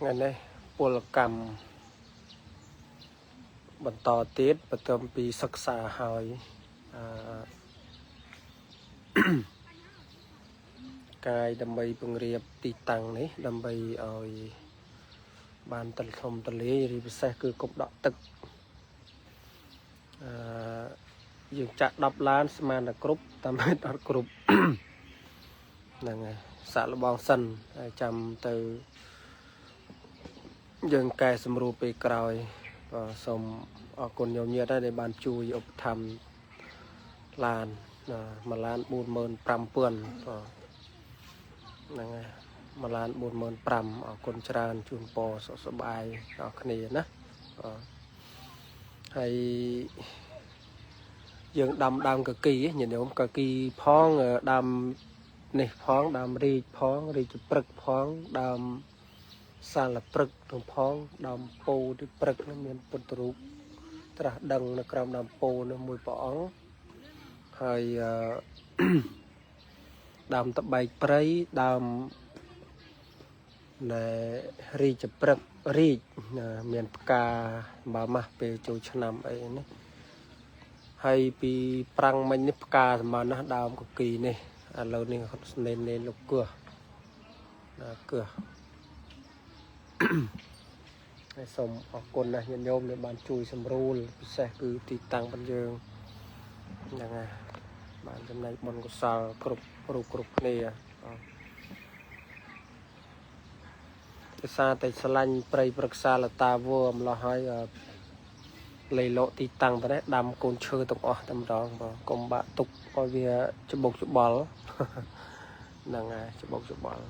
ថ្ងៃនេះពលកម្មបន្តទៀតបន្ទាប់ពីសិក្សាហើយកាយដើម្បីពង្រៀបទីតាំងនេះដើម្បីឲ្យបានតលធំតលាយឬពិសេសគឺគប់ដក់ទឹកយើងចាក់10ឡានស្មានតែគ្រប់តាមមិនអត់គ្រប់ហ្នឹងហើយសាក់លបងសិនហើយចាំទៅយើងកែសម្រួលពេលក្រោយបាទសូមអរគុណញោមញាតិដែលបានជួយឧបត្ថម្ភឡាន1ឡាន45,000បាទហ្នឹងហើយ1ឡាន45,000អរគុណច្រើនជូនពរសុខសប្បាយដល់គ្នាណាបាទហើយយើងដើមកគីញាតិញោមកគីផងដើមនេះផងដើមរីកផងរីកព្រឹកផងដើមសាលព្រឹកទាំងផងដើមពោទីព្រឹកនោះមានពុទ្ធរូបត្រាស់ដឹងនៅក្រោមដើមពោនោះមួយព្រះអង្គហើយដើមតបែកព្រៃដើមណែរីកព្រឹករីកមានផ្កាបើម៉ាស់ពេលចូលឆ្នាំអីនេះហើយពីប្រាំងមិញនេះផ្កាសម្បានណាស់ដើមកគីនេះឥឡូវនេះនេនលោកគោះគោះហើយសូមអរគុណណាស់ញាតិញោមដែលបានជួយសម្រួលពិសេសគឺទីតាំងរបស់យើងហ្នឹងហើយបានចំណែកបុណ្យកុសលគ្រប់គ្នាដោយសារតែឆ្លាញ់ព្រៃប្រឹក្សាលតាវម្លោះហើយលេលោកទីតាំងទៅនេះដាំកូនឈើទាំងអស់តែម្ដងបងកុំបាក់ទុកឲ្យវាច្បុកច្បល់ហ្នឹងហើយច្បុកច្បល់